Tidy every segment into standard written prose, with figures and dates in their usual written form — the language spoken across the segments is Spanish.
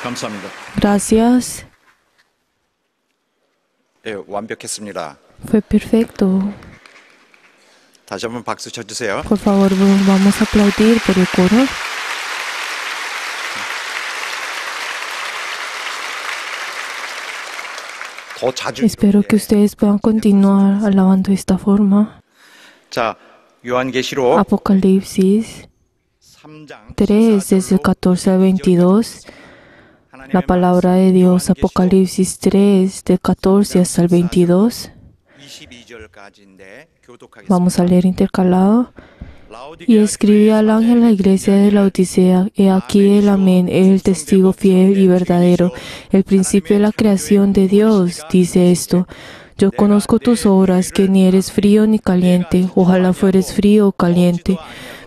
감사합니다. Gracias. 예, 완벽했습니다. Fue perfecto. 다시 한번 박수 쳐주세요. Por favor, vamos a aplaudir por el coro. 더 자주. Espero que ustedes puedan continuar alabando de esta forma. 자, 요한계시록 Apocalipsis 3장 3, desde el 14 al 22. La palabra de Dios, Apocalipsis 3, del 14 hasta el 22. 22절까지인데 교독하겠습니다. Vamos a leer intercalado. Y escribí al ángel de la iglesia de la Odisea: He aquí el Amén, el testigo fiel y verdadero, el principio de la creación de Dios, dice esto. Yo conozco tus obras, que ni eres frío ni caliente. Ojalá fueres frío o caliente.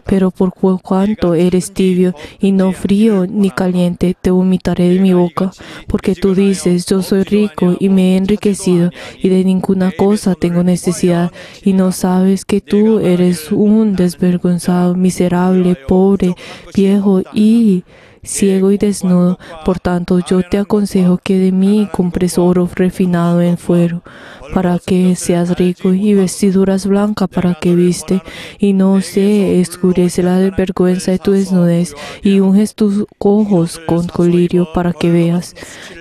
Pero por cuanto eres tibio y no frío ni caliente, te vomitaré de mi boca. Porque tú dices: yo soy rico y me he enriquecido, y de ninguna cosa tengo necesidad. Y no sabes que tú eres un desvergonzado, miserable, pobre, viejo y ciego y desnudo. Por tanto, yo te aconsejo que de mí compres oro refinado en fuego, para que seas rico, y vestiduras blancas para que viste, y no se escurece la vergüenza de tu desnudez, y unges tus ojos con colirio para que veas.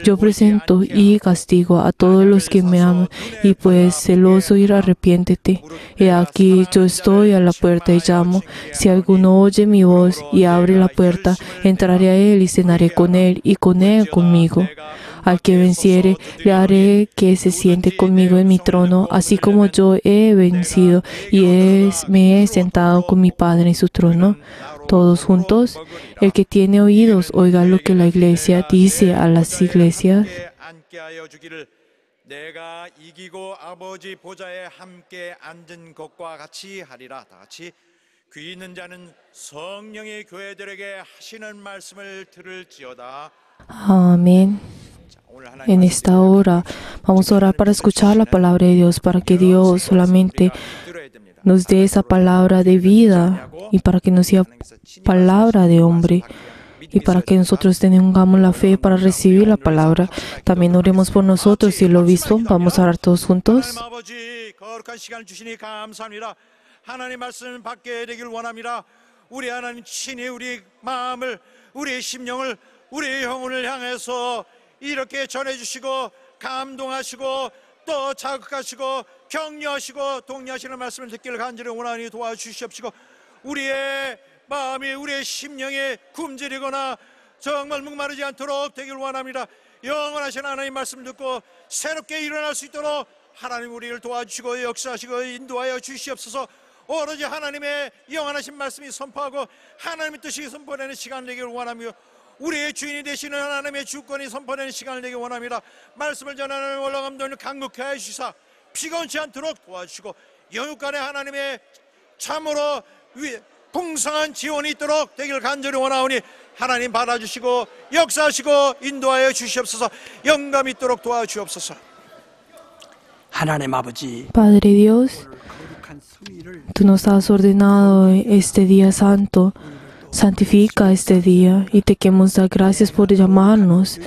Yo presento y castigo a todos los que me aman, y pues celoso y arrepiéntete. He aquí, yo estoy a la puerta y llamo. Si alguno oye mi voz y abre la puerta, entraré a él y cenaré con él, y con él conmigo. Al que venciere, le haré que se siente conmigo en mi trono, así como yo he vencido y me he sentado con mi Padre en su trono. Todos juntos. El que tiene oídos, oiga lo que la iglesia dice a las iglesias. 내가 이기고 아버지 보좌에 함께 앉은 것과 같이 하리라. 다 같이 귀 있는 자는 성령의 교회들에게 하시는 말씀을 들을지어다. Amén. En esta hora vamos a orar para escuchar la palabra de Dios, para que Dios solamente nos dé esa palabra de vida y para que no sea palabra de hombre, y para que nosotros tengamos la fe para recibir la palabra. También oremos por nosotros y el obispo. Vamos a orar todos juntos. 하나님 말씀 받게 되길 원합니다. 우리 하나님 친히 우리 마음을, 우리의 심령을, 우리의 영혼을 향해서 이렇게 전해주시고 감동하시고 또 자극하시고 격려하시고 독려하시는 말씀을 듣기를 간절히 원하니 도와주시옵시고, 우리의 마음이 우리의 심령에 굶주리거나 정말 목마르지 않도록 되길 원합니다. 영원하신 하나님 말씀 듣고 새롭게 일어날 수 있도록 하나님 우리를 도와주시고 역사하시고 인도하여 주시옵소서. 오로지 하나님의 영원하신 말씀이 선포하고 하나님의 뜻이 선포되는 시간을 내기를 원하며, 우리의 주인이 되시는 하나님의 주권이 선포되는 시간을 내기 원합니다. 말씀을 전하는 올라감독을 강력케 하시사 피곤치 않도록 도와주시고, 영육간에 하나님의 참으로 풍성한 지원이 있도록 되기를 간절히 원하오니 하나님 받아주시고 역사하시고 인도하여 주시옵소서. 영감이 있도록 도와주옵소서. 하나님 아버지, Padre Dios, tú nos has ordenado este día santo. Santifica este día y te queremos dar gracias por llamarnos.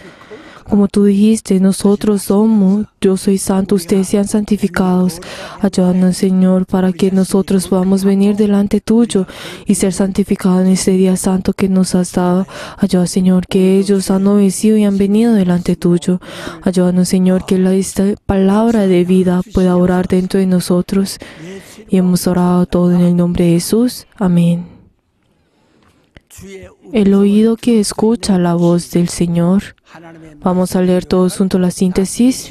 Como tú dijiste, nosotros somos, yo soy santo, ustedes sean santificados. Ayúdanos, Señor, para que nosotros podamos venir delante tuyo y ser santificados en este día santo que nos has dado. Ayúdanos, Señor, que ellos han obedecido y han venido delante tuyo. Ayúdanos, Señor, que esta palabra de vida pueda orar dentro de nosotros. Y hemos orado todo en el nombre de Jesús. Amén. El oído que escucha la voz del Señor. Vamos a leer todos juntos la síntesis.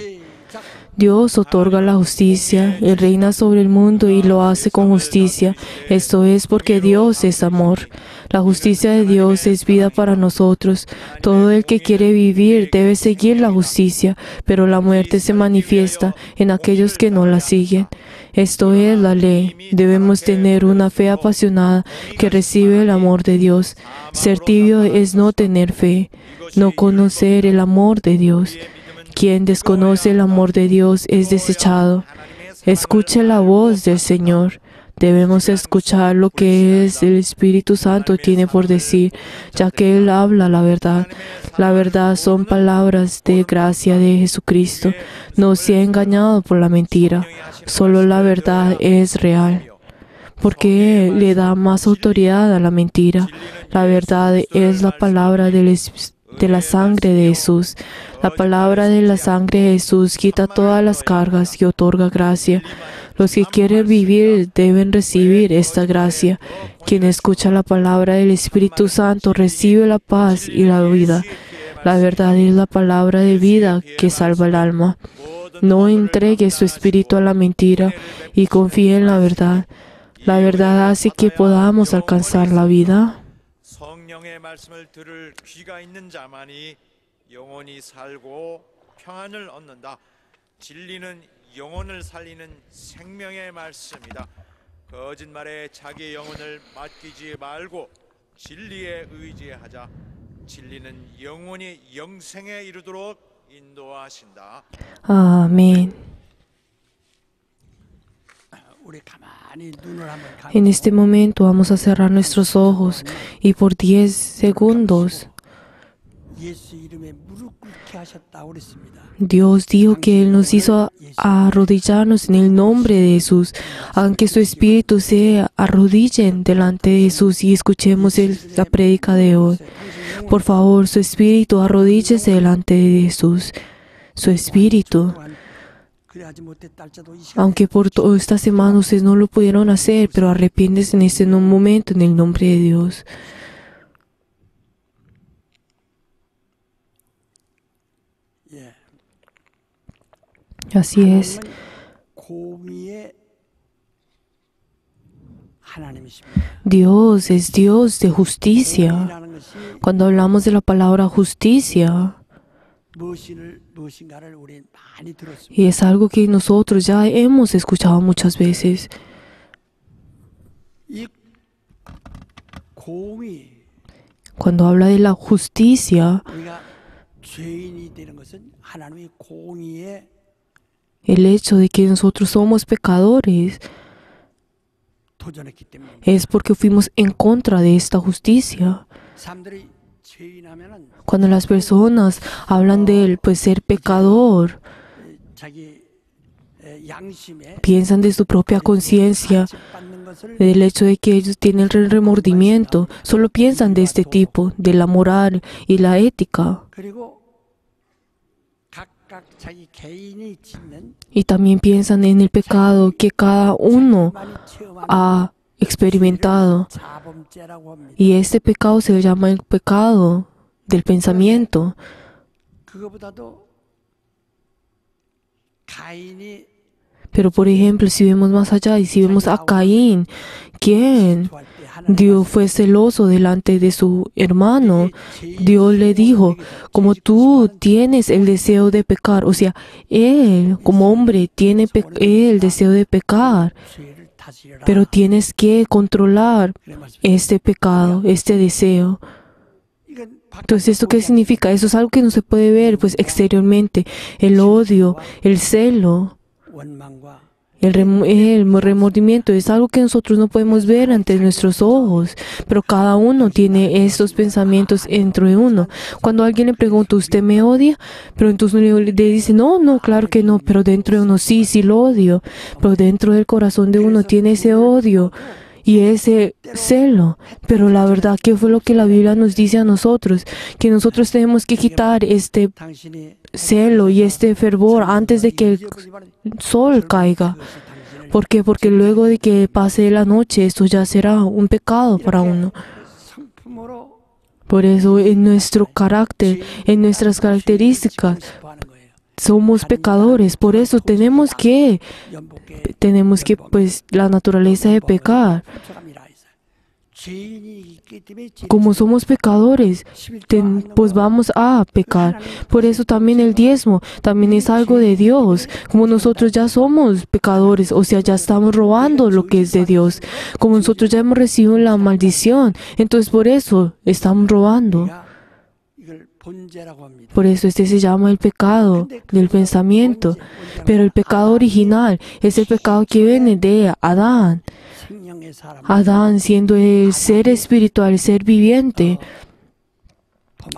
Dios otorga la justicia, Él reina sobre el mundo y lo hace con justicia. Esto es porque Dios es amor. La justicia de Dios es vida para nosotros. Todo el que quiere vivir debe seguir la justicia, pero la muerte se manifiesta en aquellos que no la siguen. Esto es la ley. Debemos tener una fe apasionada que recibe el amor de Dios. Ser tibio es no tener fe, no conocer el amor de Dios. Quien desconoce el amor de Dios es desechado. Escuche la voz del Señor. Debemos escuchar lo que el Espíritu Santo tiene por decir, ya que Él habla la verdad. La verdad son palabras de gracia de Jesucristo. No se ha engañado por la mentira. Solo la verdad es real. Porque Él le da más autoridad a la mentira. La verdad es la palabra de la sangre de Jesús. La palabra de la sangre de Jesús quita todas las cargas y otorga gracia. Los que quieren vivir deben recibir esta gracia. Quien escucha la palabra del Espíritu Santo recibe la paz y la vida. La verdad es la palabra de vida que salva el alma. No entregue su espíritu a la mentira y confíe en la verdad. La verdad hace que podamos alcanzar la vida. 성령의 말씀을 들을 귀가 있는 자만이 영원히 살고 평안을 얻는다. 진리는 영혼을 살리는 생명의 말씀이다. 거짓말에 자기의 영혼을 맡기지 말고 진리에 의지하자. 진리는 영원히 영생에 이르도록 인도하신다. Amén. 우리 가만히 눈을 한번 En este momento vamos a cerrar nuestros ojos y por 10 segundos 예수 이름에 무릎 꿇게 하셨다고 그랬습니다. Dios dijo que Él nos hizo arrodillarnos en el nombre de Jesús. Hagan que su espíritu se arrodillen delante de Jesús y escuchemos la prédica de hoy. Por favor, su espíritu arrodíllese delante de Jesús. Su espíritu. 그래야지 못했다 할지라도 이 시간 Aunque por toda esta semana ustedes no lo pudieron hacer, pero arrepiéntense en este momento en el nombre de Dios. 예. Así es. 하나님은 공의의 하나님이십니다. Dios es Dios de justicia. 공의라는 것이 Cuando hablamos de la palabra justicia, 무엇인가를 우리 많이 들었습니다. y es algo que nosotros ya hemos escuchado muchas veces, 이 공의 cuando habla de la justicia, 우리가 죄인이 되는 것은 하나님의 공의에 el hecho de que nosotros somos pecadores 도전했기 때문입니다. es porque fuimos en contra de esta justicia. 사람들이 죄인하면은 Cuando las personas hablan de él, pues ser pecador, 자기 양심에 piensan de su propia conciencia, 받는 것을 del hecho de que ellos tienen el remordimiento, solo piensan de este tipo, de la moral y la ética. 그리고 각각 자기 개인이 짓는 Y también piensan en el pecado que cada uno 많이 체험하는 ha experimentado. 자범죄라고 합니다. Y este pecado se llama el pecado del pensamiento. 그거보다도 가인이 Pero por ejemplo, si vemos más allá y si vemos a Caín, quien 좋아할 때 하나님 Dios fue celoso delante de su hermano, Dios le dijo, como tú tienes el deseo de pecar, o sea, él como hombre tiene el deseo de pecar, 죄를 다스려라. pero tienes que controlar 그래 말씀. este pecado, este deseo. 이건 Entonces, ¿esto qué significa? Eso es algo que no se puede ver, pues exteriormente. El odio, el celo, 원망과 el remordimiento es algo que nosotros no podemos ver ante nuestros ojos, pero cada uno tiene estos pensamientos dentro de uno. Cuando alguien le pregunta, ¿usted me odia? Pero entonces uno le dice, no, claro que no, pero dentro de uno sí lo odio, pero dentro del corazón de uno tiene ese odio y ese celo. Pero la verdad, ¿qué fue lo que la Biblia nos dice a nosotros? Que nosotros tenemos que quitar este 당신이 celo y este fervor antes de que el sol caiga. ¿Por qué? Porque luego de que pase la noche, esto ya será un pecado para uno. 성품으로 Por eso en nuestro carácter, en nuestras características, 하는 거예요. somos pecadores. Por eso tenemos que pues la naturaleza de pecar. Como somos pecadores, pues vamos a pecar. Por eso también el diezmo también es algo de Dios. Como nosotros ya somos pecadores, o sea, ya estamos robando lo que es de Dios. Como nosotros ya hemos recibido la maldición, entonces por eso estamos robando. Por eso este se llama el pecado del pensamiento. Pero el pecado original es el pecado que viene de Adán. 영의 사람 Adán, siendo el ser espiritual, el ser viviente,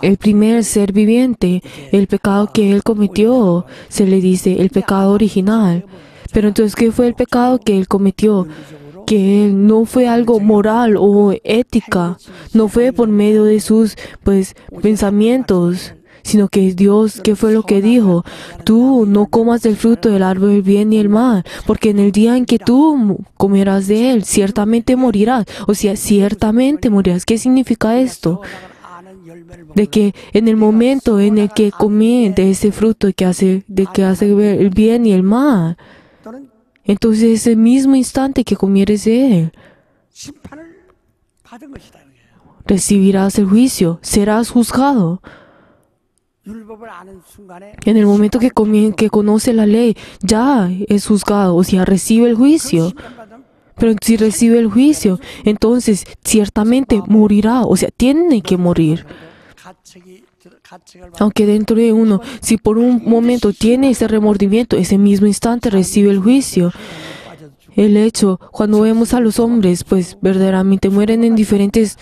el primer ser viviente, el pecado que él cometió, se le dice el pecado original. Pero entonces, ¿qué fue el pecado que él cometió? Que él no fue algo moral o ética, no fue por medio de sus pensamientos, sino que Dios, ¿qué fue lo que dijo? Tú no comas del fruto del árbol del bien y el mal, porque en el día en que tú comerás de él, ciertamente morirás. O sea, ciertamente morirás. ¿Qué significa esto? De que en el momento en el que comí de ese fruto que hace ver el bien y el mal, entonces ese mismo instante que comieres de él, 심판을 받은 것이다. recibirás el juicio, serás juzgado. 율법을 아는 순간에 En el momento que conoce la ley, ya es juzgado, o sea, recibe el juicio. 심판받은 Pero si recibe el juicio, entonces ciertamente morirá, o sea, tiene que morir. 가책을 받은 Aunque dentro de uno, si por un momento tiene ese remordimiento, ese mismo instante recibe el juicio. El hecho, cuando vemos a los hombres, pues verdaderamente mueren en diferentes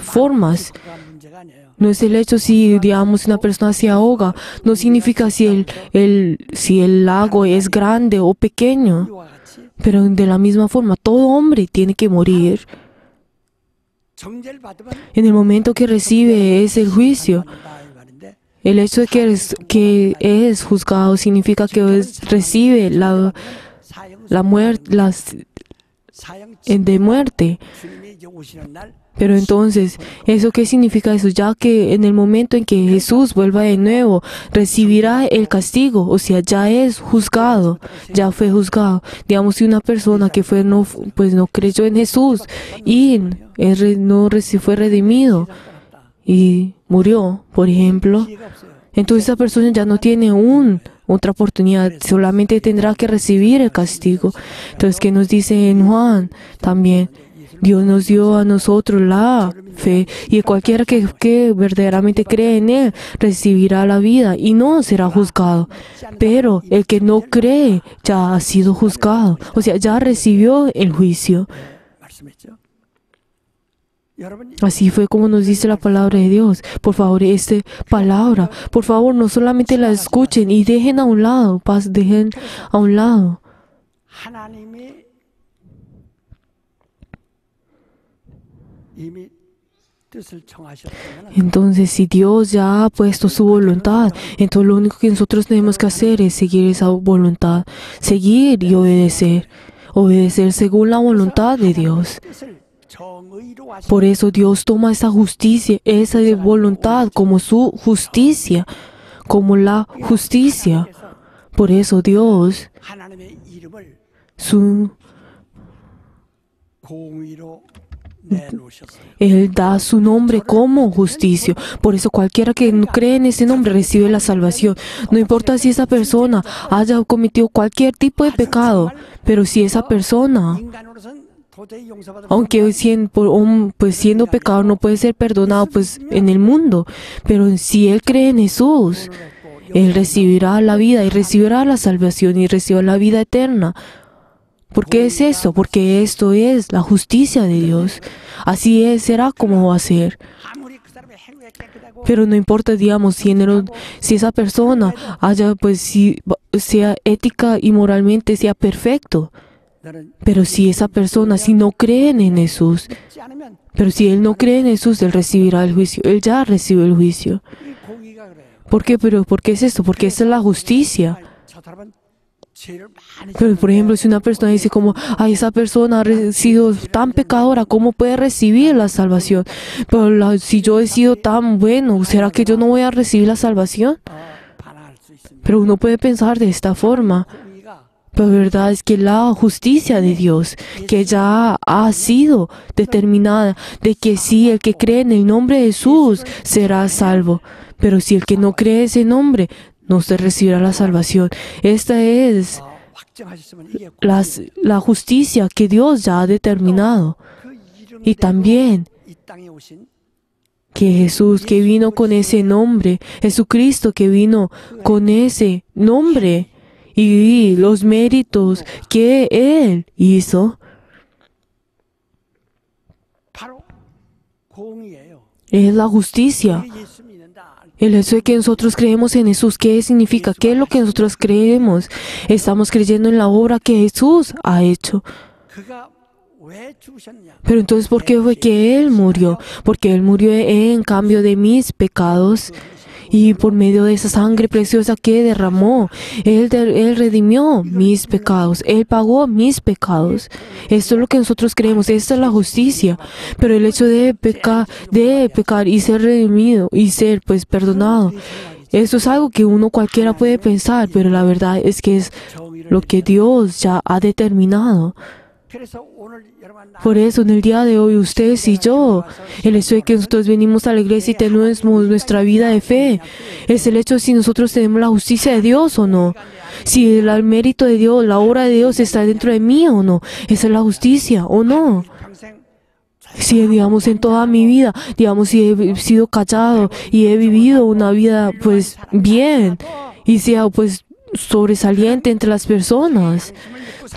formas. 그런 문제가 아니에요. No es el hecho si, digamos, una persona se ahoga, no significa si el lago es grande o pequeño. 이와 같이 Pero de la misma forma, todo hombre tiene que morir. 정죄를 받으면 En el momento que recibe ese juicio, 받는다 이 말인데 el hecho de que es juzgado significa que recibe la muerte, 사형 de muerte. 주님이 이제 오시는 날 Pero entonces, ¿eso qué significa eso? Ya que en el momento en que Jesús vuelva de nuevo, recibirá el castigo, o sea, ya es juzgado, ya fue juzgado. Digamos, si una persona que no creyó en Jesús y fue redimido y murió, por ejemplo, 기회가 없어요. entonces esa persona ya no tiene otra oportunidad, solamente tendrá que recibir el castigo. Entonces, ¿qué nos dice en Juan también? Dios nos dio a nosotros la fe y cualquiera que verdaderamente cree en Él recibirá la vida y no será juzgado. Pero el que no cree ya ha sido juzgado, o sea, ya recibió el juicio. 말씀했죠. 여러분 Así fue como nos dice la palabra de Dios. Por favor, esta palabra, por favor, no solamente la escuchen y dejen a un lado, dejen a un lado. 하나님이 이미 뜻을 정하셨다면 Entonces, si Dios ya ha puesto su voluntad, entonces lo único que nosotros tenemos que hacer es seguir esa voluntad, seguir y obedecer, obedecer según la voluntad de Dios. 뜻을 정의로 하신 Por eso Dios toma esa justicia, esa voluntad como su justicia, como la justicia. Por eso Dios, 하나님의 이름을 su 공의로 내놓으셨어요. Él da su nombre como justicia. Por eso cualquiera que no cree en ese nombre recibe la salvación. No importa si esa persona haya cometido cualquier tipo de pecado, pero si esa persona, 인간으로서는 도저히 용서받을 aunque siendo pecador no puede ser perdonado en el mundo, pero si él cree en Jesús, él recibirá la vida y recibirá la salvación y recibirá la vida eterna. ¿Por qué es eso? Porque esto es la justicia de Dios. Así es, será como va a ser. 아무리 그 사람의 행위가 깨끗하고 Pero no importa, digamos, si esa persona sea ética y moralmente sea perfecto. 너는 Pero si esa persona, si no creen en Jesús, 믿지 않으면 pero si él no cree en Jesús, él recibirá el juicio. Él ya recibió el juicio. 이 공의가 그래요. ¿Por qué? ¿Por qué es esto? Porque esa es la justicia. 저 사람은 죄를 많이 Pero, por ejemplo, si una persona dice como, ay, esa persona ha sido tan pecadora, ¿cómo puede recibir la salvación? Pero si yo he sido tan bueno, ¿será que yo no voy a recibir la salvación? 반할 수 있습니다. Pero uno puede pensar de esta forma. 공의가 Pero la verdad es que la justicia de Dios, que ya ha sido determinada, de que sí, el que cree en el nombre de Jesús será salvo. Pero si el que no cree ese nombre, no se recibirá la salvación. Esta es 확정하셨으면 이게 la justicia que Dios ya ha determinado. 그 이름이 Y también 이 땅에 오신 que Jesús que vino con ese nombre, Jesucristo que vino con ese nombre y los méritos que Él hizo, 공의예요. Es la justicia. 예수 믿는다. El hecho de que nosotros creemos en Jesús, ¿qué significa? ¿Qué es lo que nosotros creemos? Estamos creyendo en la obra que Jesús ha hecho. 그가 왜 죽으셨냐? Pero entonces, ¿por qué fue que Él murió? Porque Él murió en cambio de mis pecados. Y por medio de esa sangre preciosa que derramó, Él redimió mis pecados. Él pagó mis pecados. Esto es lo que nosotros creemos. Esta es la justicia. Pero el hecho de pecar y ser redimido y ser pues perdonado, esto es algo que uno cualquiera puede pensar, pero la verdad es que es lo que Dios ya ha determinado. 그래서 오늘 여러분 Por eso, en el día de hoy, ustedes y yo, el hecho de que nosotros venimos a la iglesia y tenemos nuestra vida de fe, es el hecho de si nosotros tenemos la justicia de Dios o no. Si el mérito de Dios, la obra de Dios está dentro de mí o no. Esa es la justicia o no. 평생 Si, digamos, en toda mi vida, digamos, si he sido callado y he vivido una vida, pues, bien, y sea, pues, sobresaliente entre las personas.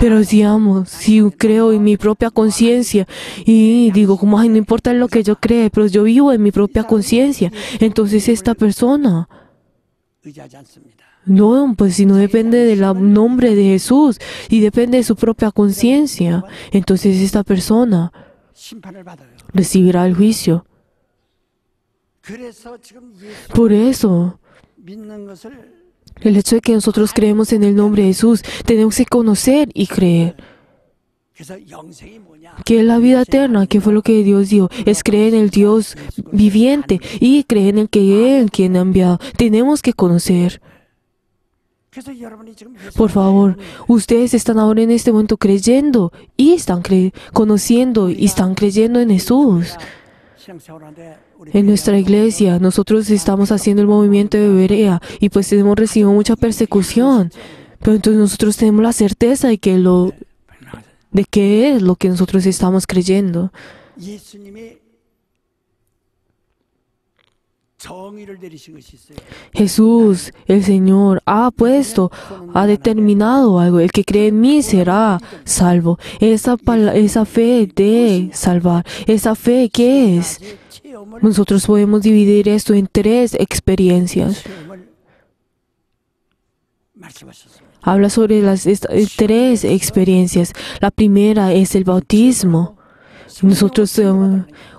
Pero digamos, si creo en mi propia conciencia y digo, como, ay, no importa lo que yo cree, pero yo vivo en mi propia conciencia, entonces esta persona, 의지하지 않습니다. no, pues si no depende del nombre de Jesús y depende de su propia conciencia, entonces esta persona 심판을 받아요. recibirá el juicio. 그래서 지금 예수 Por eso, 믿는 것을 el hecho de que nosotros creemos en el nombre de Jesús, tenemos que conocer y creer. 그래서 영생이 뭐냐? ¿Qué es la vida eterna? ¿Qué fue lo que Dios dijo? Es creer en el Dios viviente y creer en el que Él, quien ha enviado. Tenemos que conocer. 그래서 여러분이 지금 예수 Por favor, ustedes están ahora en este momento creyendo y están conociendo y están creyendo en Jesús. 신앙생활하는데 우리 En nuestra iglesia, nosotros estamos haciendo el movimiento de Berea y pues hemos recibido mucha persecución. Pero entonces nosotros tenemos la certeza de que de qué es lo que nosotros estamos creyendo. 예수님이 정의를 내리신 것이 있어요. Jesús, el Señor, ha determinado algo. El que cree en mí será salvo. Esa fe de salvar, esa fe, ¿qué es? 체험을 Nosotros podemos dividir esto en 3 experiencias. 체험을 말씀하셨습니다. Habla sobre las 3 experiencias. La primera es el bautismo. Nosotros,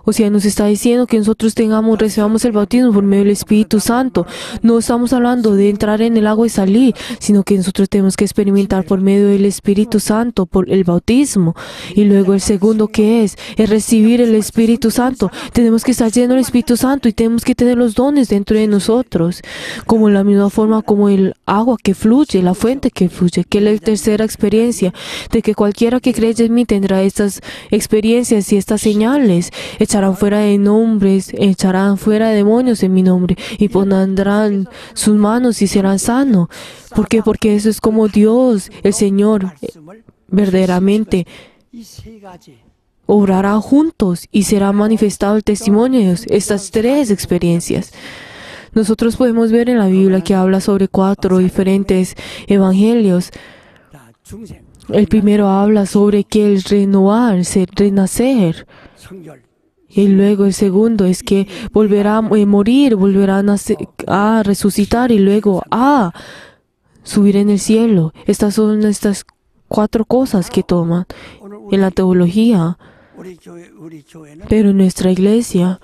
nos está diciendo que nosotros recibamos el bautismo por medio del Espíritu Santo. No estamos hablando de entrar en el agua y salir, sino que nosotros tenemos que experimentar por medio del Espíritu Santo, por el bautismo. Y luego el segundo, ¿qué es? Es recibir el Espíritu Santo. Tenemos que estar llenos del Espíritu Santo y tenemos que tener los dones dentro de nosotros. Como la misma forma como el agua que fluye, la fuente que fluye. Que es la tercera experiencia, de que cualquiera que cree en mí tendrá estas experiencias y estas señales. Echarán fuera de nombres, echarán fuera demonios en mi nombre y pondrán sus manos y serán sanos. ¿Por qué? Porque eso es como Dios, el Señor, 말씀을 verdaderamente 이 세 가지 obrará juntos y será manifestado el testimonio de Dios. Estas 3 experiencias. Nosotros podemos ver en la Biblia que habla sobre 4 diferentes evangelios. 다 중생, El primero habla sobre que el renacer. 성결, Y luego el segundo es que volverá a morir, volverá a resucitar y luego a subir en el cielo. Estas son estas 4 cosas que toman 오늘 en la teología. 우리 교회는 Pero en nuestra iglesia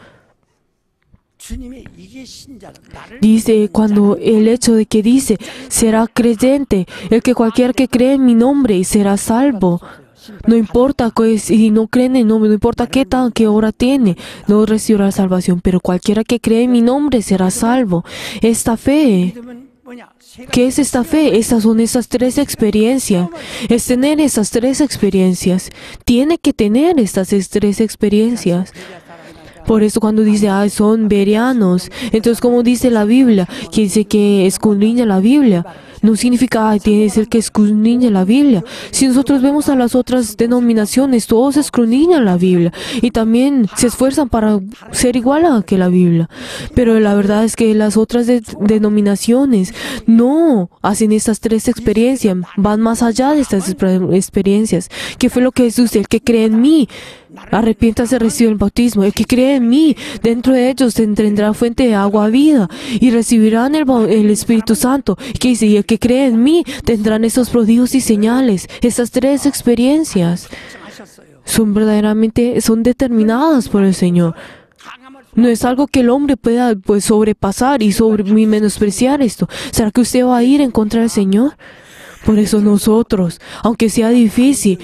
주님의 이게 신자다. 나를 dice, cuando el hecho de que dice, será creyente, el que cualquiera que cree en mi nombre será salvo. No importa si no cree en el nombre, no importa qué obra tiene, no recibirá salvación, pero cualquiera que cree en mi nombre será salvo. Esta fe, 믿으면 뭐냐? 세 가지 ¿qué es esta fe? Estas son esas 3 experiencias. Es tener esas 3 experiencias. Tiene que tener estas 3 experiencias. Por eso cuando dice, son bereanos, entonces como dice la Biblia, que dice que escudriña la Biblia, no significa, tiene que ser que escudriña la Biblia. Si nosotros vemos a las otras denominaciones, todos escudriñan la Biblia y también se esfuerzan para ser igual a que la Biblia. Pero la verdad es que las otras denominaciones no hacen estas 3 experiencias, van más allá de estas experiencias. ¿Qué fue lo que Jesús, el que cree en mí, Arrepiéntase, recibe el bautismo. El que cree en mí, dentro de ellos tendrá fuente de agua vida y recibirán el Espíritu Santo. ¿Qué dice? Y el que cree en mí tendrán esos prodigios y señales. Esas tres experiencias son verdaderamente, son determinadas por el Señor. No es algo que el hombre pueda pues sobrepasar y menospreciar esto. ¿Será que usted va a ir en contra del Señor? Por eso nosotros, aunque sea difícil,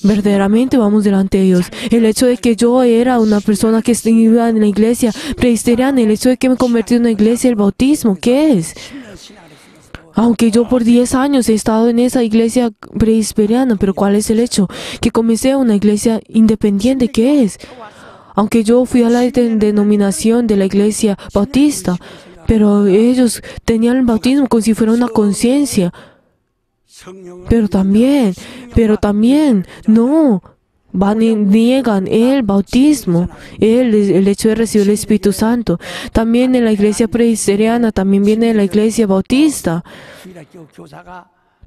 verdaderamente vamos delante de Dios. El hecho de que yo era una persona que iba en la iglesia presbiteriana, el hecho de que me convertí en una iglesia, el bautismo, ¿qué es? Aunque yo por 10 años he estado en esa iglesia presbiteriana, pero ¿cuál es el hecho? Que comencé una iglesia independiente, ¿qué es? Aunque yo fui a la denominación de la iglesia bautista, pero ellos tenían el bautismo como si fuera una conciencia. Pero también, no, van y niegan el bautismo, el hecho de recibir el Espíritu Santo. También en la iglesia presbiteriana, también viene de la iglesia bautista.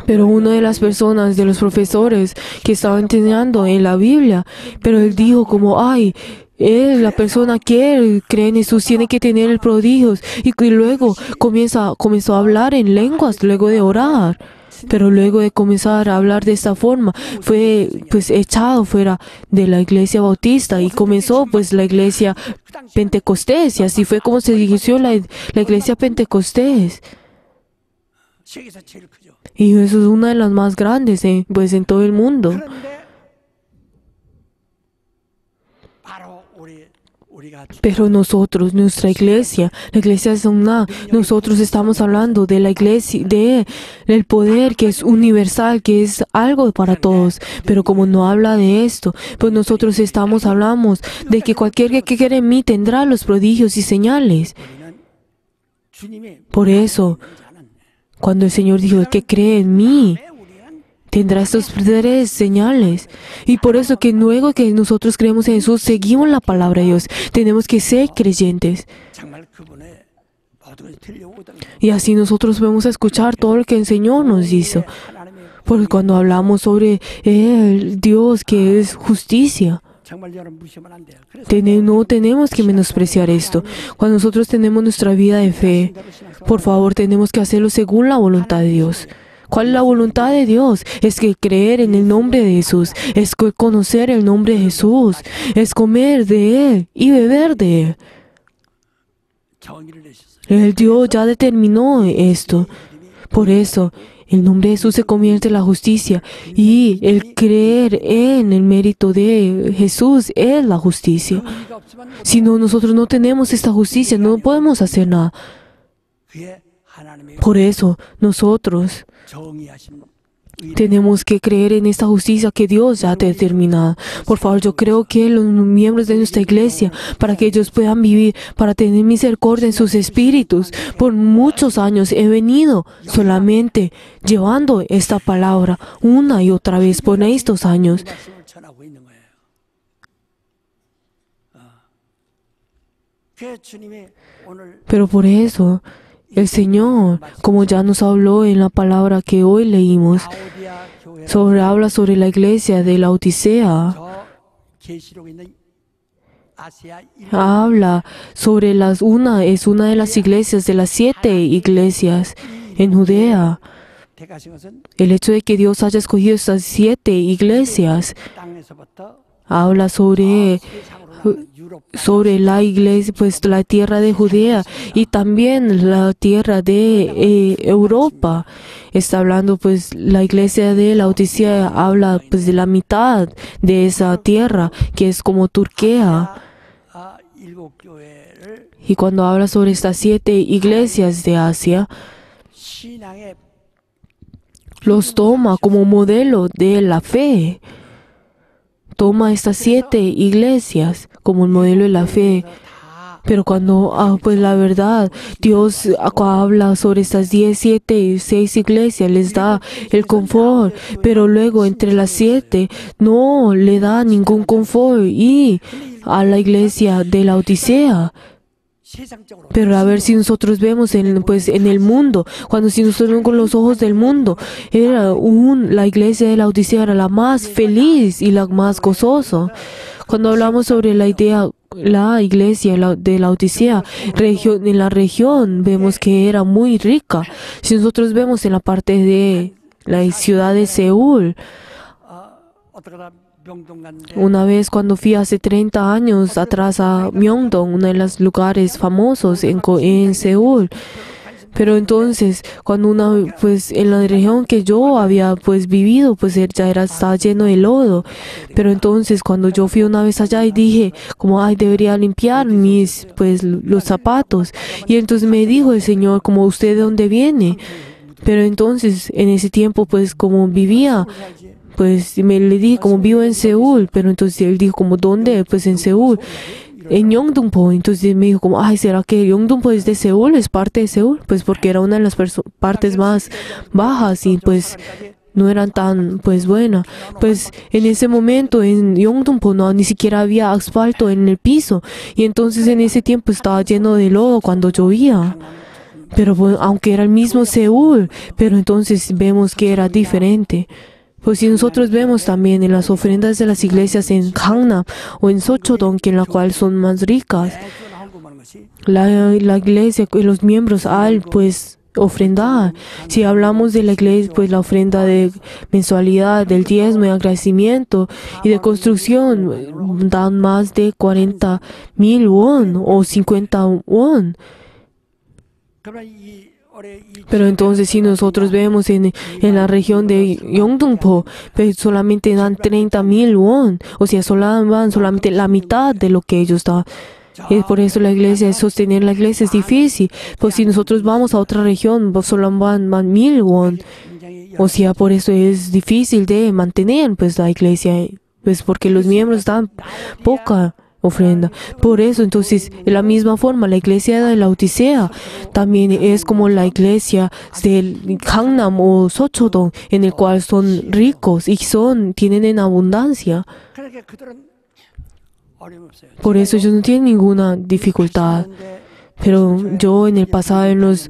Pero una de las personas, de los profesores que estaba enseñando en la Biblia, pero él dijo como, la persona que cree en Jesús tiene que tener el prodigios. Y luego comenzó a hablar en lenguas, luego de orar. Pero luego de comenzar a hablar de esta forma, fue pues echado fuera de la iglesia bautista y comenzó pues la iglesia Pentecostés. Y así fue como se dirigió la iglesia Pentecostés. Y eso es una de las más grandes pues en todo el mundo. Pero nosotros, nuestra iglesia, la iglesia de Songna, nosotros estamos hablando de la iglesia, del poder que es universal, que es algo para todos. Pero como no habla de esto, pues nosotros hablamos de que cualquiera que quiera en mí tendrá los prodigios y señales. Por eso, cuando el Señor dijo que cree en mí, tendrá estos tres señales. Y por eso que luego que nosotros creemos en Jesús, seguimos la palabra de Dios. Tenemos que ser creyentes. Y así nosotros vamos a escuchar todo lo que el Señor nos hizo. Porque cuando hablamos sobre el Dios que es justicia, no tenemos que menospreciar esto. Cuando nosotros tenemos nuestra vida de fe, por favor, tenemos que hacerlo según la voluntad de Dios. ¿Cuál es la voluntad de Dios? Es que creer en el nombre de Jesús, es conocer el nombre de Jesús, es comer de Él y beber de Él. El Dios ya determinó esto. Por eso, el nombre de Jesús se convierte en la justicia y el creer en el mérito de Jesús es la justicia. Si no, nosotros no tenemos esta justicia, no podemos hacer nada. Por eso, nosotros tenemos que creer en esta justicia que Dios ya ha determinado. Por favor, yo creo que los miembros de nuestra iglesia, para que ellos puedan vivir, para tener misericordia en sus espíritus, por muchos años he venido solamente llevando esta palabra una y otra vez por estos años. Pero por eso, el Señor, como ya nos habló en la palabra que hoy leímos, habla sobre la iglesia de la Odisea, habla sobre es una de las iglesias de las 7 iglesias en Judea. El hecho de que Dios haya escogido estas 7 iglesias habla sobre la iglesia, pues la tierra de Judea y también la tierra de Europa. Está hablando, pues, la iglesia de la Odisea habla, pues, de la mitad de esa tierra, que es como Turquía. Y cuando habla sobre estas 7 iglesias de Asia, los toma como modelo de la fe. Toma estas 7 iglesias como el modelo de la fe. Pero cuando, pues la verdad, Dios habla sobre estas 6 iglesias, les da el confort, pero luego entre las 7 no le da ningún confort y a la iglesia de la Odisea. Pero a ver si nosotros vemos en el mundo, si nosotros vemos con los ojos del mundo, la iglesia de la Odisea era la más feliz y la más gozosa. cuando hablamos sobre la idea, la iglesia de la Odisea, en la región vemos que era muy rica. Si nosotros vemos en la parte de la ciudad de Seúl, una vez cuando fui hace 30 años atrás a Myeongdong, uno de los lugares famosos en Seúl. Pero entonces, cuando pues en la región que yo había pues vivido, pues ya estaba lleno de lodo. Pero entonces, cuando yo fui una vez allá y dije, como, ay, debería limpiar pues los zapatos. Y entonces me dijo el Señor, como, ¿usted de dónde viene? Pero entonces, en ese tiempo, pues como vivía, pues le dije, como vivo en Seúl. Pero entonces él dijo, como, ¿dónde? Pues en Seúl. En Yeongdongpo. Entonces me dijo como, ay, ¿será que Yeongdongpo es de Seúl? ¿Es parte de Seúl? Pues porque era una de las partes más bajas y pues no eran tan pues buenas. Pues en ese momento en Yeongdongpo no, ni siquiera había asfalto en el piso. Y entonces en ese tiempo estaba lleno de lodo cuando llovía. Pero bueno, aunque era el mismo Seúl, pero entonces vemos que era diferente. Pues si nosotros vemos también en las ofrendas de las iglesias en Gangnam o en Sochodong, que en la cual son más ricas, la iglesia y los miembros al pues ofrendar. Si hablamos de la iglesia, pues la ofrenda de mensualidad, del diezmo y agradecimiento y de construcción dan más de 40,000 won o 50 won. Pero entonces si nosotros vemos en la región de Yeongdongpo, pues solamente dan 30,000 won, o sea, solamente la mitad de lo que ellos dan. Y por eso sostener la iglesia es difícil. Pues si nosotros vamos a otra región, pues solo van 1,000 won. O sea, por eso es difícil de mantener pues la iglesia, pues porque los miembros dan poca ofrenda. Por eso, entonces, de la misma forma, la iglesia de la Odisea también es como la iglesia del Gangnam o Sochodong, en el cual son ricos y tienen en abundancia. Por eso ellos no tienen ninguna dificultad. Pero yo en el pasado, en los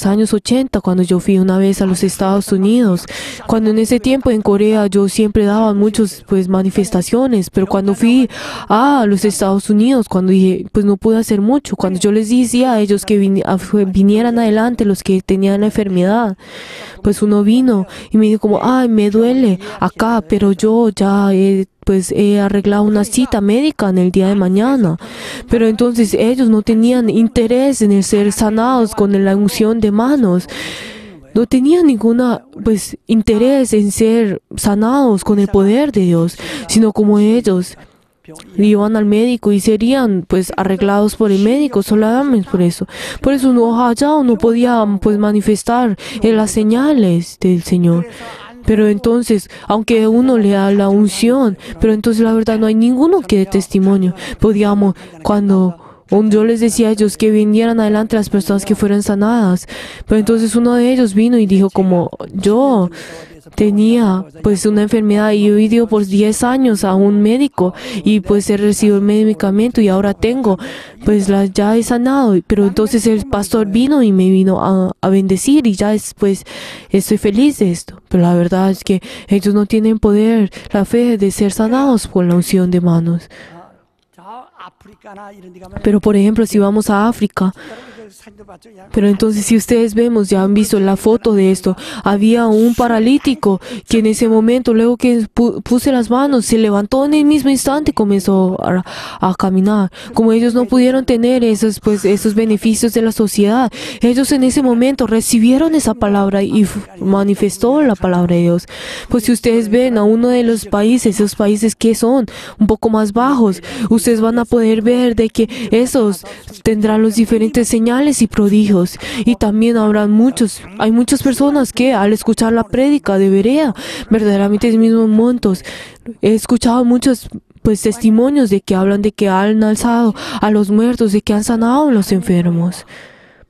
años 80, cuando yo fui una vez a los Estados Unidos, cuando en ese tiempo en Corea yo siempre daba muchas pues manifestaciones, pero cuando fui a los Estados Unidos, cuando dije pues no pude hacer mucho, cuando yo les decía a ellos que vinieran adelante los que tenían la enfermedad, pues uno vino y me dijo como, ay, me duele acá, pero yo ya he arreglado una cita médica en el día de mañana. Pero entonces ellos no tenían interés en el ser sanados con la unción de manos. No tenían ninguna interés en ser sanados con el poder de Dios, sino como ellos iban al médico y serían arreglados por el médico solamente por eso. Por eso no podía manifestar en las señales del Señor. Pero entonces, aunque uno le da la unción, pero entonces la verdad no hay ninguno que dé testimonio. Cuando yo les decía a ellos que vinieran adelante las personas que fueran sanadas, pero entonces uno de ellos vino y dijo como, yo tenía una enfermedad y yo he ido por 10 años a un médico y he recibido el medicamento y ahora tengo, ya he sanado. Pero entonces el pastor vino y me vino a bendecir y ya después estoy feliz de esto. Pero la verdad es que ellos no tienen poder, la fe de ser sanados por la unción de manos. Pero por ejemplo, si vamos a África, pero entonces si ustedes ya han visto la foto de esto, había un paralítico que en ese momento, luego que puse las manos, se levantó en el mismo instante y comenzó a caminar. Como ellos no pudieron tener esos beneficios de la sociedad, ellos en ese momento recibieron esa palabra y manifestó la palabra de Dios. Pues si ustedes ven a uno de los países, esos países que son un poco más bajos, ustedes van a poder ver de que esos tendrán los diferentes señales y prodigios. Y también hay muchas personas que al escuchar la prédica de Berea, verdaderamente es mismos montos. He escuchado muchos testimonios de que hablan de que han alzado a los muertos, de que han sanado a los enfermos.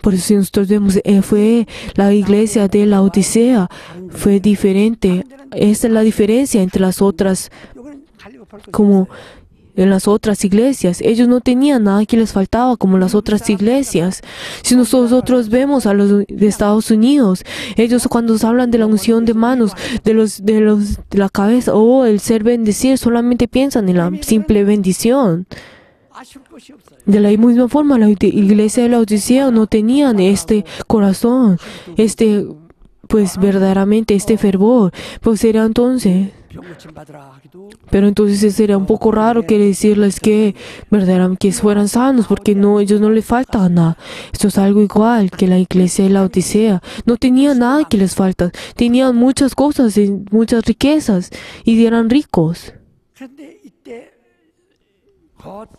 Por eso nosotros vemos, fue la iglesia de la Odisea, fue diferente. Esta es la diferencia entre las otras, como en las otras iglesias. Ellos no tenían nada que les faltaba como las otras iglesias. Si nosotros vemos a los de Estados Unidos, ellos cuando hablan de la unción de manos, de la cabeza o el ser bendecir, solamente piensan en la simple bendición. 아쉬울 것이 없어요. De la misma forma, la iglesia de la Odisea no tenían este corazón, pues verdaderamente este fervor. Pues era entonces, 병 고침 받으라 하기도 pero entonces sería un poco raro que decirles que verdaderamente que fueran sanos, porque no, ellos no les falta nada. Esto es algo igual que la iglesia de la Odisea. No tenía nada que les falta. Tenían muchas cosas, muchas riquezas y eran ricos. 그런데 이때 곧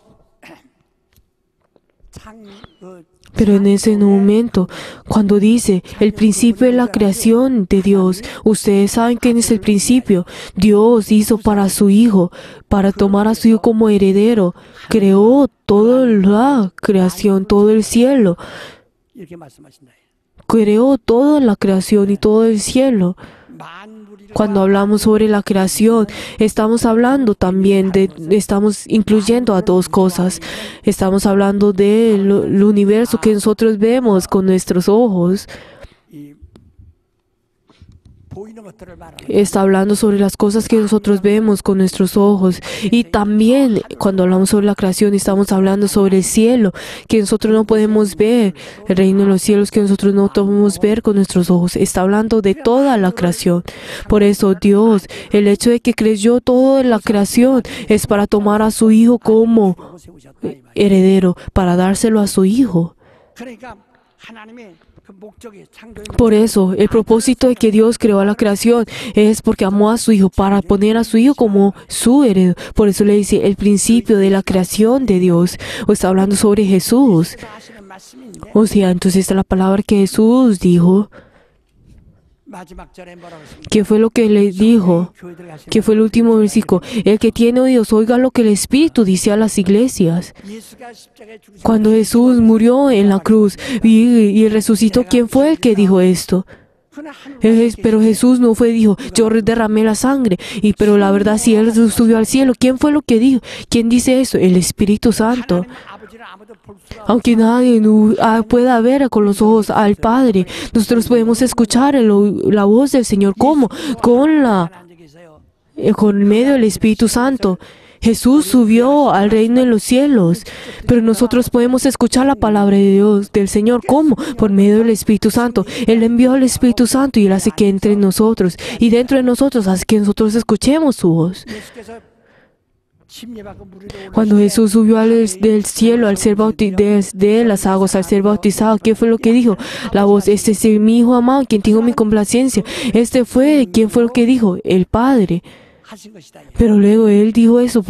Pero en ese momento, cuando dice el principio de la creación de Dios, ustedes saben quién es el principio. Dios hizo para su Hijo, para tomar a su Hijo como heredero. Creó toda la creación, todo el cielo. 이렇게 말씀하신다. Creó toda la creación y todo el cielo. Cuando hablamos sobre la creación, estamos hablando también estamos incluyendo a dos cosas. Estamos hablando del universo que nosotros vemos con nuestros ojos. Está hablando sobre las cosas que nosotros vemos con nuestros ojos. Y también cuando hablamos sobre la creación, estamos hablando sobre el cielo, que nosotros no podemos ver, el reino de los cielos que nosotros no podemos ver con nuestros ojos. Está hablando de toda la creación. Por eso Dios, el hecho de que creyó toda la creación, es para tomar a su Hijo como heredero, para dárselo a su Hijo. Por eso, el propósito de que Dios creó a la creación es porque amó a su Hijo, para poner a su Hijo como su heredero. Por eso le dice el principio de la creación de Dios. O está hablando sobre Jesús. O sea, entonces esta es la palabra que Jesús dijo. ¿Qué fue lo que le dijo? ¿Qué fue el último versículo? El que tiene oídos, oiga lo que el Espíritu dice a las iglesias. Cuando Jesús murió en la cruz y resucitó, ¿quién fue el que dijo esto? Pero Jesús no dijo, yo derramé la sangre. Pero la verdad, si Él subió al cielo, ¿quién fue lo que dijo? ¿Quién dice eso? El Espíritu Santo. Aunque nadie pueda ver con los ojos al Padre, nosotros podemos escuchar la voz del Señor. ¿Cómo? Con medio del Espíritu Santo. Jesús subió al reino de los cielos, pero nosotros podemos escuchar la palabra de Dios, del Señor. ¿Cómo? Por medio del Espíritu Santo. Él envió al Espíritu Santo y Él hace que entre en nosotros. Y dentro de nosotros hace que nosotros escuchemos su voz. Cuando Jesús subió del cielo al ser de las aguas al ser bautizado, ¿qué fue lo que dijo? La voz, este es mi Hijo amado, quien tengo mi complacencia. ¿Quién fue lo que dijo? El Padre. Pero luego Él dijo eso,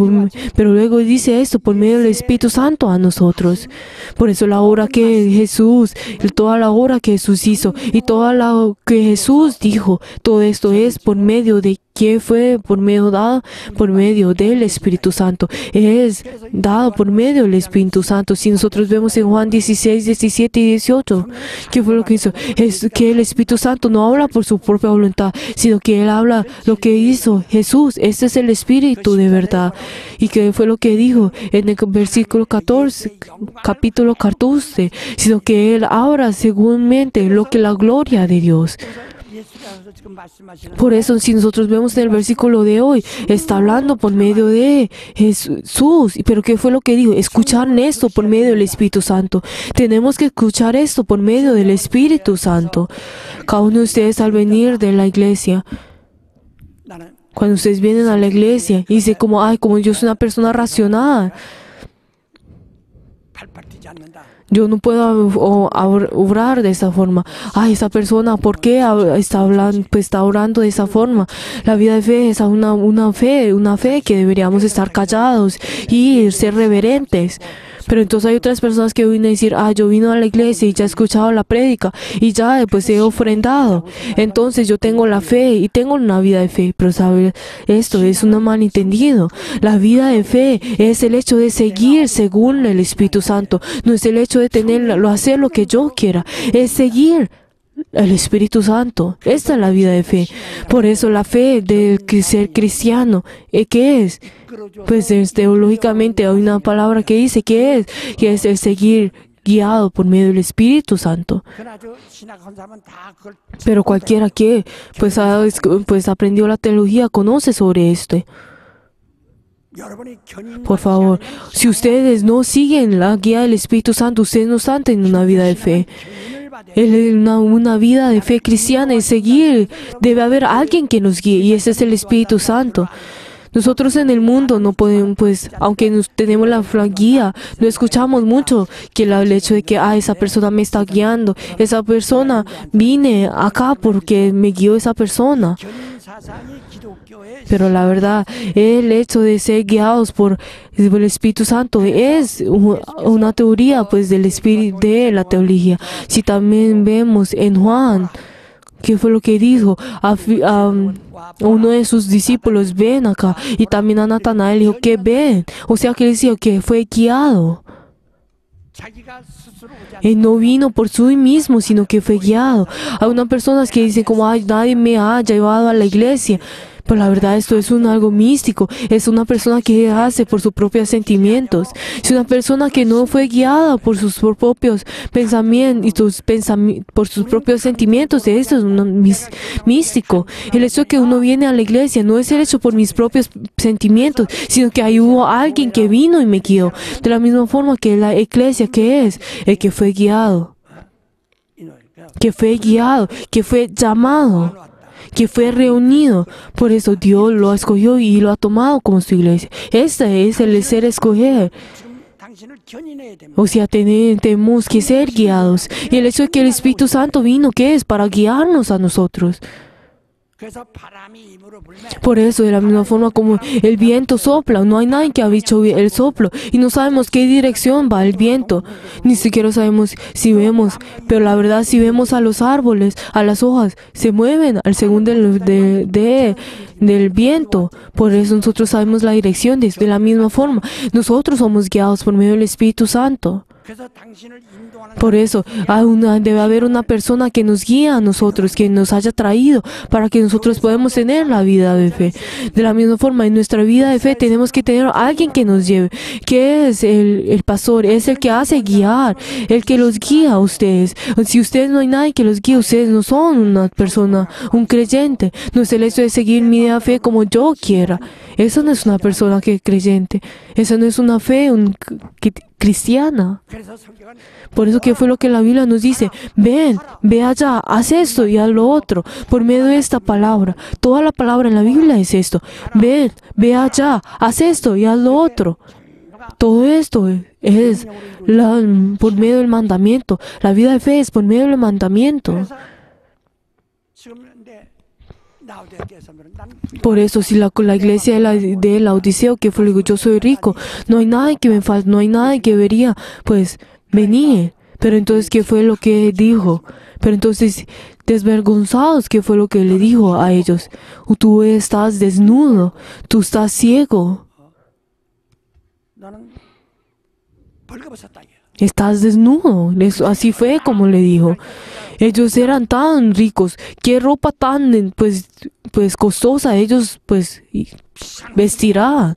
pero luego dice esto por medio del Espíritu Santo a nosotros. Por eso la obra que Jesús, toda la obra que Jesús hizo y toda la que Jesús dijo, todo esto es por medio de ¿quién fue? Por medio del Espíritu Santo. Es dado por medio del Espíritu Santo. Si nosotros vemos en Juan 16, 17 y 18, ¿qué fue lo que hizo? Es que el Espíritu Santo no habla por su propia voluntad, sino que Él habla lo que hizo Jesús. Este es el Espíritu de verdad. ¿Y qué fue lo que dijo en el versículo 14, capítulo 14? Sino que Él habla seguramente lo que la gloria de Dios. Por eso, si nosotros vemos en el versículo de hoy, está hablando por medio de Jesús. ¿Pero qué fue lo que dijo? Escuchar esto por medio del Espíritu Santo. Tenemos que escuchar esto por medio del Espíritu Santo. Cada uno de ustedes al venir de la iglesia, cuando ustedes vienen a la iglesia y dicen como yo soy una persona racional, yo no puedo obrar de esa forma. Esa persona, ¿por qué está orando de esa forma? La vida de fe es una fe que deberíamos estar callados y ser reverentes. Pero entonces hay otras personas que vienen a decir, yo vino a la iglesia y ya he escuchado la prédica y ya pues he ofrendado. Entonces yo tengo la fe y tengo una vida de fe. Pero ¿sabe? Esto es un malentendido. La vida de fe es el hecho de seguir según el Espíritu Santo. No es el hecho de hacer lo que yo quiera. Es seguir el Espíritu Santo. Esta es la vida de fe. Por eso la fe del ser cristiano, ¿qué es? Pues teológicamente hay una palabra que dice que es el seguir guiado por medio del Espíritu Santo. Pero cualquiera que pues aprendió la teología conoce sobre esto. Por favor, si ustedes no siguen la guía del Espíritu Santo, ustedes no están teniendo una vida de fe. Una vida de fe cristiana es seguir. Debe haber alguien que nos guíe y ese es el Espíritu Santo. Nosotros en el mundo no podemos, pues, aunque tenemos la guía, no escuchamos mucho que el hecho de que esa persona me está guiando, esa persona vine acá porque me guió esa persona. Pero la verdad, el hecho de ser guiados por el Espíritu Santo es una teoría pues del Espíritu de la teología. Si también vemos en Juan, ¿qué fue lo que dijo? A uno de sus discípulos, ven acá. Y también a Natanael dijo que ven. O sea que él decía que fue guiado. Él no vino por sí mismo, sino que fue guiado. Hay unas personas que dicen como nadie me ha llevado a la iglesia. Pero la verdad esto es algo místico. Es una persona que hace por sus propios sentimientos. Es una persona que no fue guiada por sus propios pensamientos por sus propios sentimientos. Eso es místico. El hecho de que uno viene a la iglesia no es el hecho por mis propios sentimientos, sino que ahí hubo alguien que vino y me guió. De la misma forma que la iglesia, que es el que fue guiado, que fue llamado, que fue reunido. Por eso Dios lo escogió y lo ha tomado como su iglesia. Este es el ser escoger. O sea, tenemos que ser guiados. Y el hecho de que el Espíritu Santo vino, ¿qué es? Para guiarnos a nosotros. Por eso, de la misma forma como el viento sopla, no hay nadie que ha dicho el soplo y no sabemos qué dirección va el viento, ni siquiera sabemos si vemos, pero la verdad si vemos a los árboles, a las hojas, se mueven al segundo del viento. Por eso nosotros sabemos la dirección. De la misma forma, nosotros somos guiados por medio del Espíritu Santo. Por eso debe haber una persona que nos guía a nosotros, que nos haya traído para que nosotros podamos tener la vida de fe. De la misma forma, en nuestra vida de fe tenemos que tener a alguien que nos lleve, que es el pastor, es el que hace guiar, el que los guía a ustedes. Si ustedes no hay nadie que los guíe, ustedes no son una persona, un creyente. No es el hecho de seguir mi vida de fe como yo quiera. Eso no es una persona que es creyente. Eso no es una fe cristiana. Por eso que fue lo que la Biblia nos dice: ven, ve allá, haz esto y haz lo otro. Por medio de esta palabra, toda la palabra en la Biblia es esto: ven, ve allá, haz esto y haz lo otro. Todo esto es por medio del mandamiento. La vida de fe es por medio del mandamiento. Por eso, si la iglesia de Laodicea, que fue, yo soy rico, no hay nada que me falta, no hay nada que debería, pues, venir. Pero entonces, ¿qué fue lo que dijo? Pero entonces, desvergonzados, ¿qué fue lo que le dijo a ellos? Tú estás desnudo, tú estás ciego. Estás desnudo. Así fue como le dijo. Ellos eran tan ricos, qué ropa tan pues costosa ellos pues vestirán.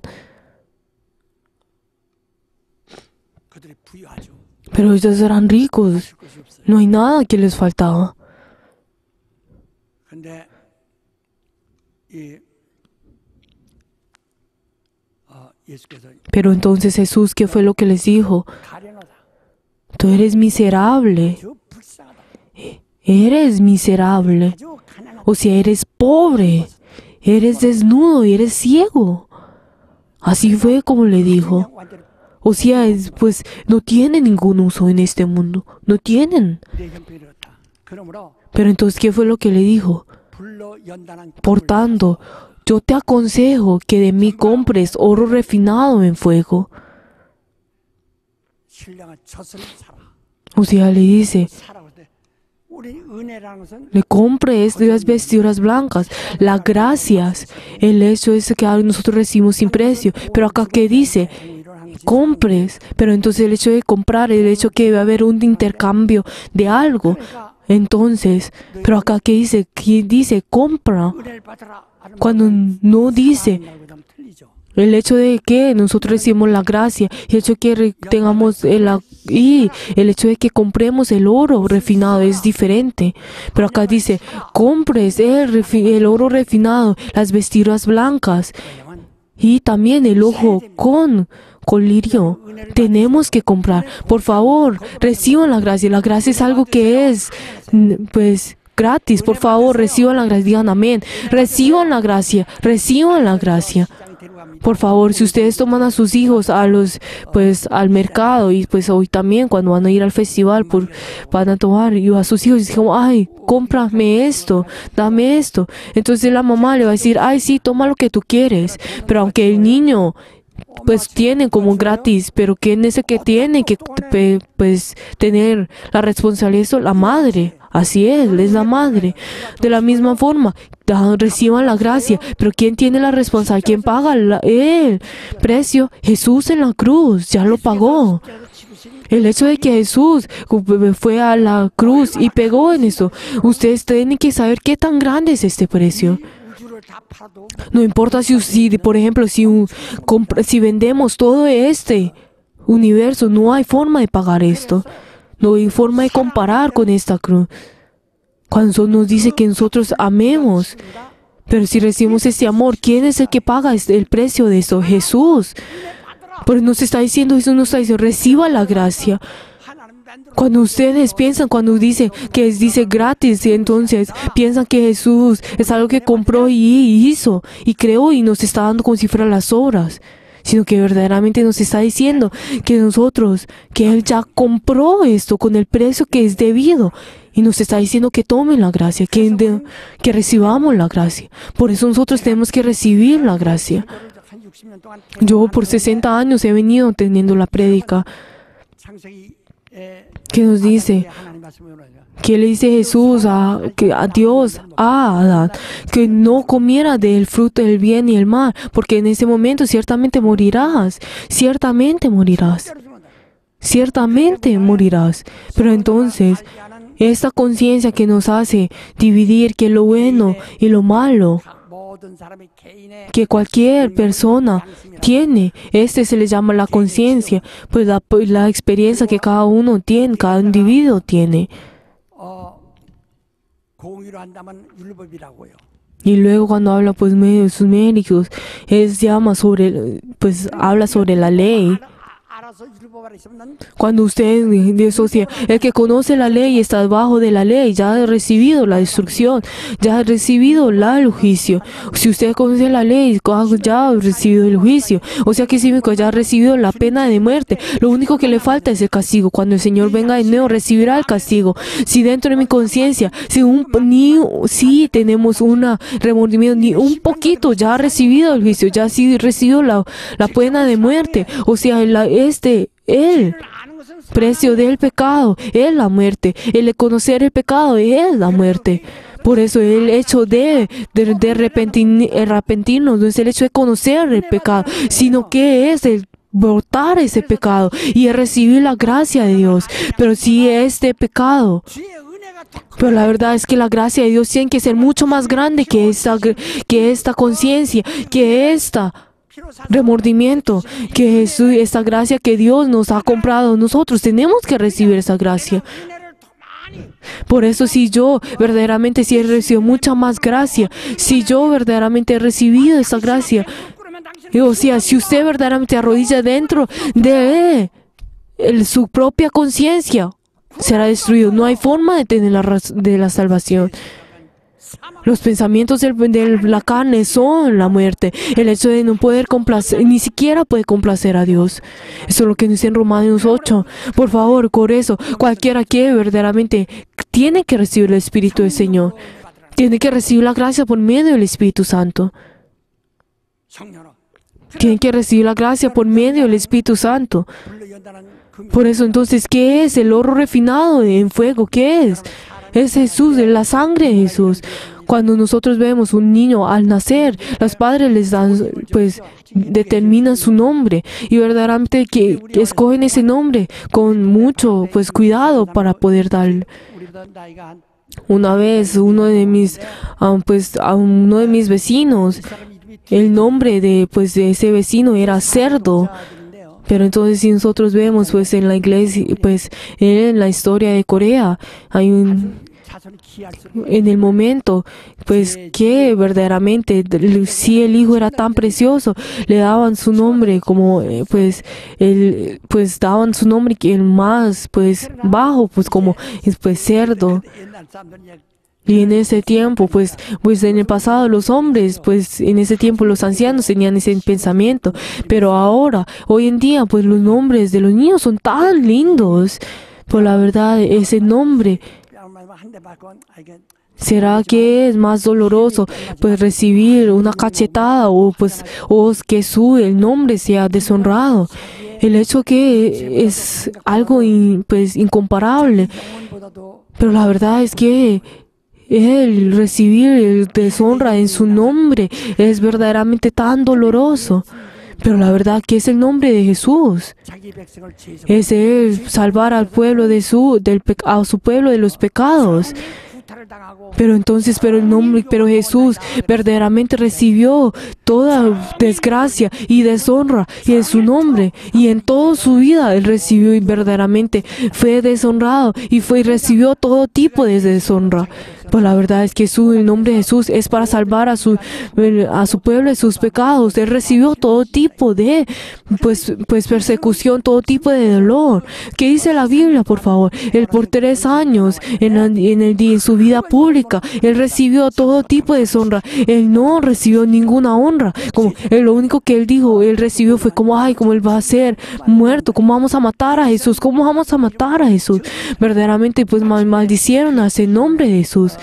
Pero ellos eran ricos, no hay nada que les faltaba. Pero entonces Jesús, ¿qué fue lo que les dijo? Tú eres miserable. Eres miserable. O sea, eres pobre. Eres desnudo y eres ciego. Así fue como le dijo. O sea, pues no tienen ningún uso en este mundo. No tienen. Pero entonces, ¿qué fue lo que le dijo? Por tanto, yo te aconsejo que de mí compres oro refinado en fuego. O sea, le dice, le compre estas vestiduras blancas, las gracias. El hecho es que nosotros recibimos sin precio. Pero acá, ¿qué dice? compres. Pero entonces el hecho de comprar, el hecho que debe haber un intercambio de algo. Entonces, pero acá ¿qué dice? ¿Qué dice? Compra. 은혜를 받으라 하는 Cuando no dice 말하고 그다음 틀리죠. el hecho de que nosotros recibimos la gracia, el hecho de que tengamos y el hecho de que compremos el oro refinado es diferente. Pero acá dice, compres el oro refinado, las vestiduras blancas y también el ojo con lirio. Tenemos que comprar. Por favor, reciban la gracia. La gracia es algo que es, pues, gratis. Por favor, reciban la gracia. Digan amén. Reciban la gracia. Reciban la gracia. Por favor, si ustedes toman a sus hijos al mercado y pues hoy también cuando van a ir al festival van a tomar y a sus hijos dicen, ay, cómprame esto, dame esto. Entonces la mamá le va a decir, ay, sí, toma lo que tú quieres. Pero aunque el niño pues tiene como gratis, pero ¿quién es el que tiene que pues tener la responsabilidad de eso? La madre. Así es la madre. De la misma forma, reciban la gracia, pero ¿quién tiene la responsabilidad? ¿Quién paga el precio? Jesús en la cruz, ya lo pagó. El hecho de que Jesús fue a la cruz y pegó en eso, ustedes tienen que saber qué tan grande es este precio. No importa si por ejemplo, si vendemos todo este universo, no hay forma de pagar esto. No hay forma de comparar con esta cruz. Cuando nos dice que nosotros amemos, pero si recibimos ese amor, ¿quién es el que paga el precio de eso? Jesús. Pero nos está diciendo, Jesús nos está diciendo, reciba la gracia. Cuando ustedes piensan, cuando dice gratis, entonces piensan que Jesús es algo que compró y hizo, y creó y nos está dando como si fueran las obras. Sino que verdaderamente nos está diciendo que Él ya compró esto con el precio que es debido. Y nos está diciendo que tomen la gracia, que recibamos la gracia. Por eso nosotros tenemos que recibir la gracia. Yo por 60 años he venido teniendo la prédica que nos dice, que le dice Jesús a Dios, a Adán, que no comiera del fruto del bien y el mal, porque en ese momento ciertamente morirás, ciertamente morirás, ciertamente morirás. Pero entonces, esta conciencia que nos hace dividir que lo bueno y lo malo, que cualquier persona tiene, se le llama la conciencia, pues la experiencia que cada uno tiene, cada individuo tiene. Y luego cuando habla pues medio de sus méritos, habla sobre la ley. Cuando usted disocia, el que conoce la ley está debajo de la ley, ya ha recibido la destrucción, ya ha recibido el juicio. Si usted conoce la ley, ya ha recibido el juicio. O sea que ya ha recibido la pena de muerte. Lo único que le falta es el castigo. Cuando el Señor venga de nuevo, recibirá el castigo. Si dentro de mi conciencia, si tenemos un remordimiento, ni un poquito, ya ha recibido el juicio, ya ha recibido la pena de muerte. O sea, el precio del pecado es la muerte. El conocer el pecado es la muerte. Por eso el hecho de arrepentirnos no es el hecho de conocer el pecado, sino que es el botar ese pecado y recibir la gracia de Dios. Pero si este pecado, pero la verdad es que la gracia de Dios tiene que ser mucho más grande que esta conciencia, que remordimiento, que Jesús, esta gracia que Dios nos ha comprado. Nosotros tenemos que recibir esa gracia. Por eso si yo verdaderamente he recibido mucha más gracia, si yo verdaderamente he recibido esa gracia, o sea, si usted verdaderamente arrodilla dentro de su propia conciencia, será destruido. No hay forma de tener la salvación. Los pensamientos de la carne son la muerte. El hecho de no poder complacer, ni siquiera puede complacer a Dios. Eso es lo que dice en Romanos 8. Por favor, por eso, cualquiera que verdaderamente tiene que recibir el Espíritu del Señor. Tiene que recibir la gracia por medio del Espíritu Santo. Tiene que recibir la gracia por medio del Espíritu Santo. Por eso, entonces, ¿qué es el oro refinado en fuego? ¿Qué es? Es Jesús, es la sangre de Jesús. cuando nosotros vemos un niño al nacer, los padres les dan, pues, determinan su nombre y verdaderamente que escogen ese nombre con mucho, pues, cuidado para poder darle. 우리도 나이가 한 Una vez uno de mis, pues, a uno de mis vecinos, el nombre de, pues, de ese vecino era Cerdo. 자들인데요. Pero entonces si nosotros vemos, pues, en la iglesia, pues, en la historia de Corea, hay un, 자손이 귀할 수 en el momento, pues, que verdaderamente, si el hijo era tan precioso, le daban su nombre como, pues, pues, daban su nombre que el más, pues, bajo, pues, como, pues, Cerdo. 옛날 사람들은 Y en ese tiempo, pues en el pasado los hombres, pues en ese tiempo los ancianos tenían ese pensamiento. Pero ahora, hoy en día, pues los nombres de los niños son tan lindos. Por la verdad, ese nombre, 한대 맞고 이게 ¿será que es más doloroso, pues recibir una cachetada o pues que el nombre sea deshonrado? El hecho que es algo pues incomparable. 영혼보다도 Pero la verdad es que el recibir el deshonra en su nombre es verdaderamente tan doloroso. Pero la verdad que es el nombre de Jesús. 자기 백성을 죄에서 Es Él salvar al pueblo a su pueblo de los pecados. 후타를 당하고 Pero Jesús verdaderamente recibió toda desgracia y deshonra y en su nombre y en toda su vida Él recibió y verdaderamente fue deshonrado y recibió todo tipo de deshonra. Pues la verdad es que el nombre de Jesús es para salvar a su pueblo de sus pecados. Él recibió todo tipo de pues persecución, todo tipo de dolor. ¿Qué dice la Biblia, por favor? Él por 3 años en su vida pública, Él recibió todo tipo de deshonra. Él no recibió ninguna honra. Lo único que Él dijo, Él recibió fue como Él va a ser muerto. ¿Cómo vamos a matar a Jesús? ¿Cómo vamos a matar a Jesús? Verdaderamente, pues maldicieron a ese nombre de Jesús.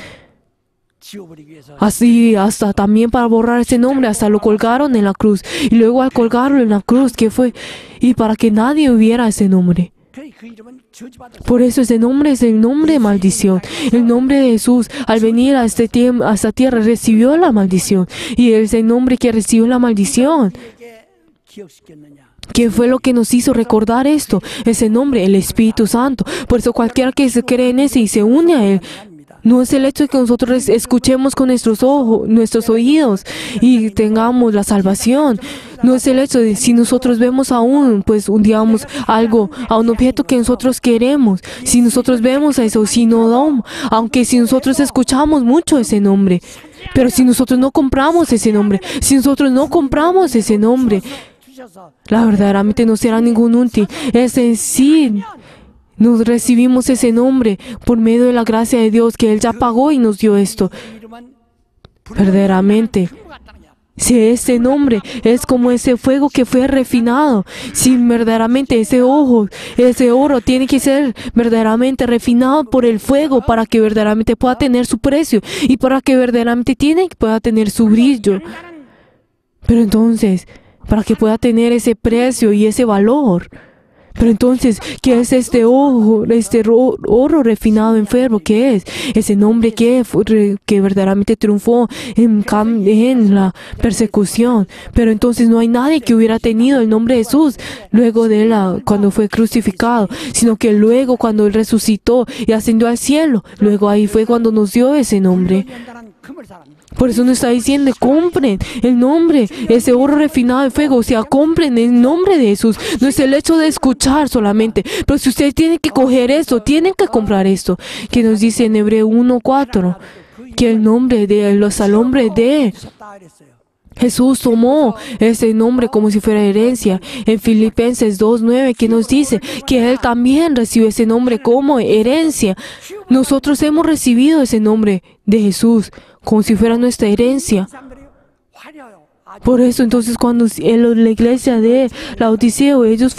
지워버리기 위해서 Así, hasta también para borrar ese nombre, hasta lo colgaron en la cruz. Y luego al colgarlo en la cruz, ¿qué fue? Y para que nadie hubiera ese nombre. 그 이름은 저주받았어요. Por eso ese nombre es el nombre de maldición. El nombre de Jesús, al venir a esta tierra, recibió la maldición. Y es el nombre que recibió la maldición. 우리에게 기억시켰느냐? ¿Qué fue lo que nos hizo recordar esto? Ese nombre, el Espíritu Santo. Por eso cualquiera que se cree en ese y se une a Él, no es el hecho de que nosotros escuchemos con nuestros ojos, nuestros oídos y tengamos la salvación. No es el hecho de si nosotros vemos digamos, algo, a un objeto que nosotros queremos. Si nosotros vemos a eso, si nosotros escuchamos mucho ese nombre, pero si nosotros no compramos ese nombre, la verdaderamente no será ningún útil. Es en sí. Nos recibimos ese nombre por medio de la gracia de Dios que Él ya pagó y nos dio esto. Verdaderamente, si ese nombre es como ese fuego que fue refinado, si verdaderamente ese oro tiene que ser verdaderamente refinado por el fuego para que verdaderamente pueda tener su precio y para que verdaderamente pueda tener su brillo. Pero entonces, para que pueda tener ese precio y ese valor. Pero entonces, ¿qué es este oro refinado en fuego? ¿Qué es? Ese nombre que verdaderamente triunfó en la persecución. Pero entonces no hay nadie que hubiera tenido el nombre de Jesús luego cuando fue crucificado, sino que luego cuando Él resucitó y ascendió al cielo, luego ahí fue cuando nos dio ese nombre. Por eso nos está diciendo, compren el nombre, ese oro refinado de fuego, o sea, compren el nombre de Jesús. No es el hecho de escuchar solamente, pero si ustedes tienen que coger esto, tienen que comprar esto, que nos dice en Hebreo 1:4, que el nombre de Jesús tomó ese nombre como si fuera herencia. En Filipenses 2:9 que nos dice que Él también recibió ese nombre como herencia. Nosotros hemos recibido ese nombre de Jesús como si fuera nuestra herencia. Por eso entonces cuando en la iglesia de Laodicea ellos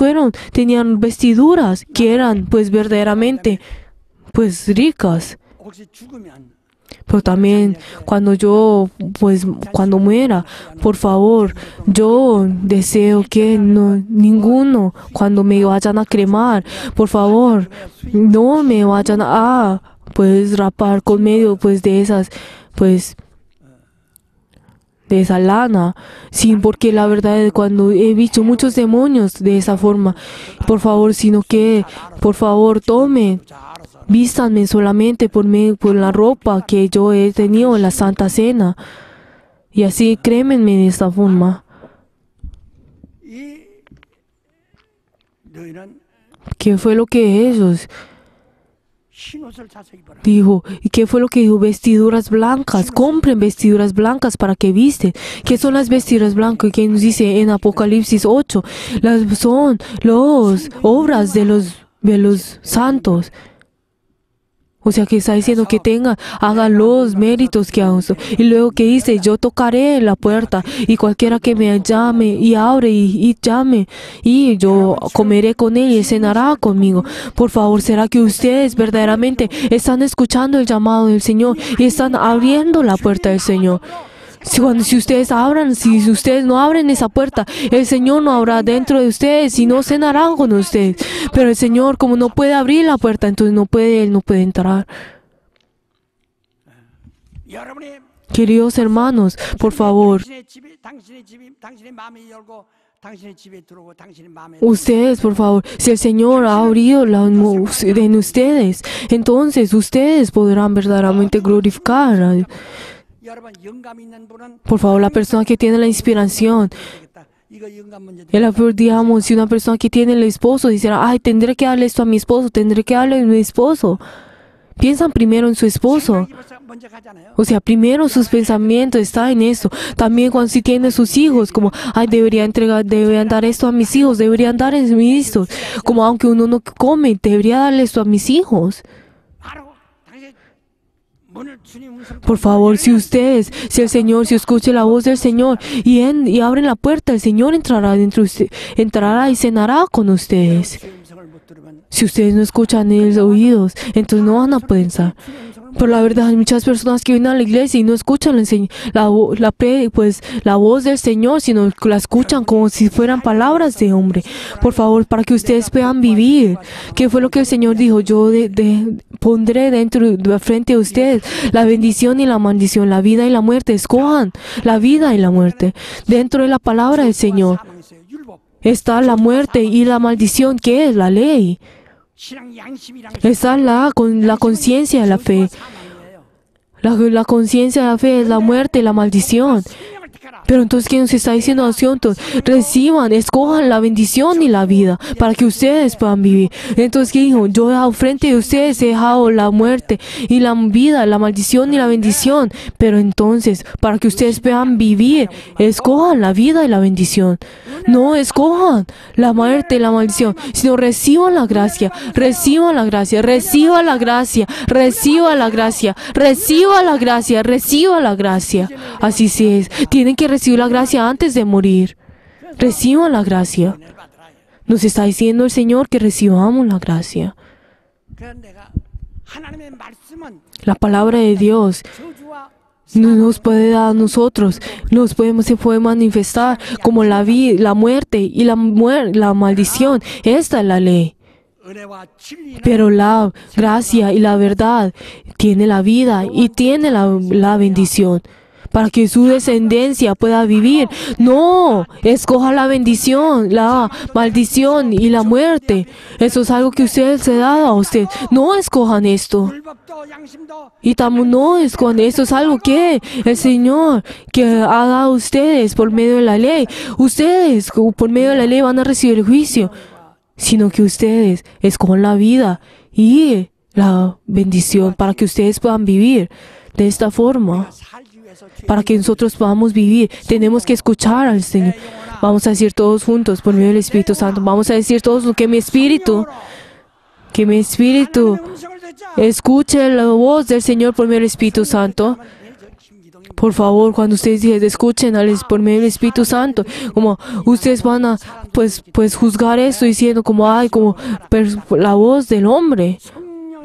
tenían vestiduras que eran pues verdaderamente pues ricas. Pero también cuando muera, por favor, yo deseo que ninguno, cuando me vayan a cremar, por favor, no me vayan a rapar con medio pues de esas pues, de esa lana. Sí, porque la verdad es cuando he visto muchos demonios de esa forma, por favor, sino que, por favor, tomen, vístanme solamente por la ropa que yo he tenido en la Santa Cena. Y así crémenme de esta forma. 이 너희는 ¿Qué fue lo que ellos 흰 옷을 사서 입어라. dijo? ¿Y qué fue lo que dijo? Vestiduras blancas. Compren vestiduras blancas para que visten. ¿Qué son las vestiduras blancas? Que nos dice en Apocalipsis 8. Son las obras de los santos. O sea que está diciendo que hagan los méritos que hagan. Y luego que dice, yo tocaré la puerta y cualquiera que me llame y abre y llame y yo comeré con él y cenará conmigo. Por favor, ¿será que ustedes verdaderamente están escuchando el llamado del Señor y están abriendo la puerta del Señor? Si ustedes no abren esa puerta, el Señor no habrá dentro de ustedes y no cenará con ustedes. Pero el Señor, como no puede abrir la puerta, entonces Él no puede entrar. 여러분이 Queridos hermanos, por favor, 당신의 마음이 열고 당신의 집에 들어오고 당신의 마음에 ustedes, por favor, si el Señor ha abrido en ustedes, entonces ustedes podrán verdaderamente glorificar a Dios. 여러분 영감 있는 분은 Por favor, la persona que tiene la inspiración, 이거 영감 문제. digamos, si una persona que tiene el esposo dijera, ay, tendré que darle esto a mi esposo, tendré que darle a mi esposo. Piensan primero en su esposo. 먼저 가잖아요. O sea, primero sus pensamientos están en eso. También cuando si tiene sus hijos, como, ay, deberían dar esto a mis hijos, deberían dar a mis hijos. Como aunque uno no come, debería darle esto a mis hijos. 바로 당신 문을 주님 음성 Por favor, si el Señor, si escucha la voz del Señor y abren la puerta, el Señor entrará entrará y cenará con ustedes. 주의 음성을 못 들으면 Si ustedes no escuchan en los oídos, entonces no van a pensar. Pero la verdad, hay muchas personas que vienen a la iglesia y no escuchan la voz del Señor, sino que la escuchan como si fueran palabras de hombre. Por favor, para que ustedes puedan vivir. ¿Qué fue lo que el Señor dijo? Yo pondré frente a ustedes la bendición y la maldición, la vida y la muerte. Escojan la vida y la muerte. Dentro de la palabra del Señor 사망이 있어요. 율법. está la muerte y la maldición, que es la ley. 신앙 양심이랑 Está la conciencia de la fe. 사망이에요. La conciencia de la fe es la muerte y la maldición. 생명을 택하라. Pero entonces, ¿qué nos está diciendo Asuntos? Reciban, escojan la bendición y la vida para que ustedes puedan vivir. Entonces, ¿qué dijo? Yo frente de ustedes he dejado la muerte y la vida, la maldición y la bendición. Pero entonces, para que ustedes puedan vivir, escojan la vida y la bendición. No escojan la muerte y la maldición, sino reciban la gracia, reciban la gracia, reciban la gracia, reciban la gracia, reciban la gracia, reciban la gracia. Así sí es. Tienen que recibir la gracia antes de morir. Reciban la gracia. 은혜를 받으라. Nos está diciendo el Señor que recibamos la gracia. 그래서 내가 하나님의 말씀은 La palabra de Dios 저주와 nos puede dar a nosotros, se puede manifestar como la muerte y la maldición. Esta es la ley. 은혜와 진리는 Pero la gracia y la verdad tiene la vida y tiene la bendición para que su descendencia pueda vivir. No, escoja la bendición, la maldición y la muerte. Eso es algo que usted se da a usted. No escojan esto. 율법도 양심도 Y también no escojan esto. Es algo que el Señor que ha dado a ustedes por medio de la ley. Ustedes por medio de la ley van a recibir el juicio. Sino que ustedes escojan la vida y la bendición para que ustedes puedan vivir de esta forma. 살기 위해서 Para que nosotros podamos vivir, tenemos que escuchar al Señor. Vamos a decir todos juntos por medio del Espíritu Santo. Vamos a decir todos que mi espíritu 음성을 듣자. escuche la voz del Señor por medio del Espíritu Santo. Por favor, cuando ustedes escuchen por medio del Espíritu Santo, como ustedes van a pues juzgar esto diciendo como la voz del hombre.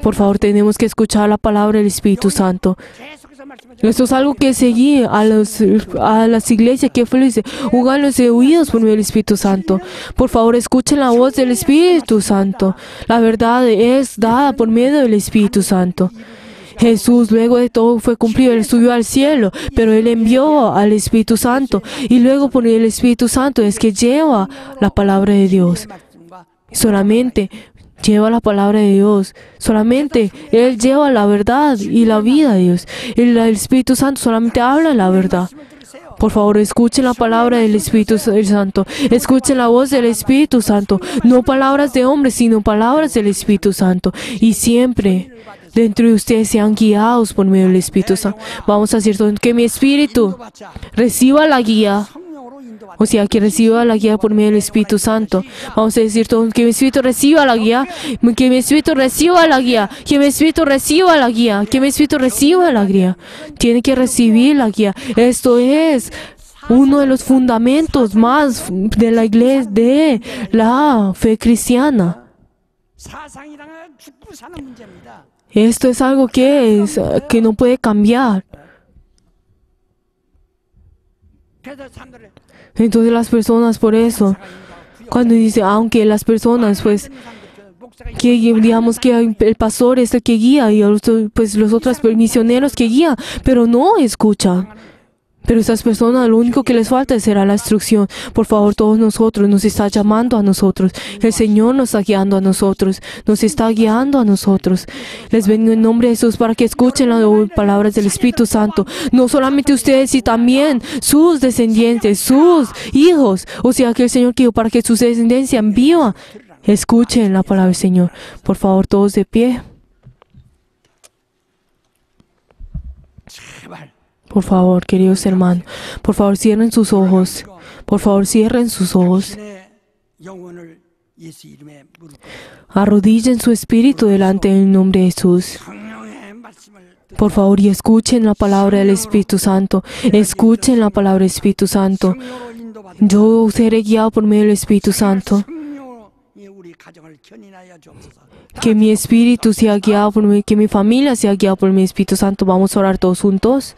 Por favor, tenemos que escuchar la palabra del Espíritu Santo. 계속해서 말씀해 Esto es algo que seguí a las iglesias que fue dice, jugan los oídos por medio del Espíritu Santo. Por favor, escuchen la voz del Espíritu Santo. La verdad es dada por medio del Espíritu Santo. Jesús, luego de todo fue cumplido, Él subió al cielo, pero Él envió al Espíritu Santo. Y luego por el Espíritu Santo es que lleva la palabra de Dios. Solamente lleva la palabra de Dios. Solamente Él lleva la verdad y la vida de Dios. El Espíritu Santo solamente habla la verdad. Por favor, escuchen la palabra del Espíritu Santo. Escuchen la voz del Espíritu Santo. No palabras de hombres, sino palabras del Espíritu Santo. Y siempre dentro de ustedes sean guiados por medio del Espíritu Santo. Vamos a decir que mi espíritu reciba la guía. O sea, que reciba la guía por medio del Espíritu Santo. Vamos a decir todo, que mi espíritu reciba la guía, que mi espíritu reciba la guía, que mi espíritu reciba la guía, que mi espíritu reciba la guía. Tiene que recibir la guía. Esto es uno de los fundamentos más de la iglesia, de la fe cristiana. 사상이랑은 죽고 사는 문제입니다. Esto es algo que no puede cambiar. 그래서 사람들을 Entonces las personas por eso, cuando dice, aunque las personas pues que digamos que el pastor es el que guía y pues los otros misioneros que guían, pero no escuchan. Pero esas personas lo único que les falta será la instrucción. Por favor, todos nosotros, nos está llamando a nosotros. El Señor nos está guiando a nosotros. Nos está guiando a nosotros. Les vengo en nombre de Jesús para que escuchen las palabras del Espíritu Santo. No solamente ustedes, sino también sus descendientes, sus hijos. O sea, que el Señor quiere para que su descendencia en viva escuchen la palabra del Señor. Por favor, todos de pie. 제발 Por favor, queridos hermanos, por favor cierren sus ojos. Por favor, cierren sus ojos. 당신의 영혼을 예수 이름에 무릎 Arrodillen su espíritu delante del nombre de Jesús. 성령의 말씀을 Por favor, y escuchen la palabra del Espíritu Santo. Escuchen la palabra del Espíritu Santo. 성령으로 인도받은 Yo seré guiado por medio del Espíritu Santo. 성령이 우리 가정을 견인하여 주옵소서. Que mi espíritu sea guiado por mí, que mi familia sea guiada por mi Espíritu Santo. Vamos a orar todos juntos.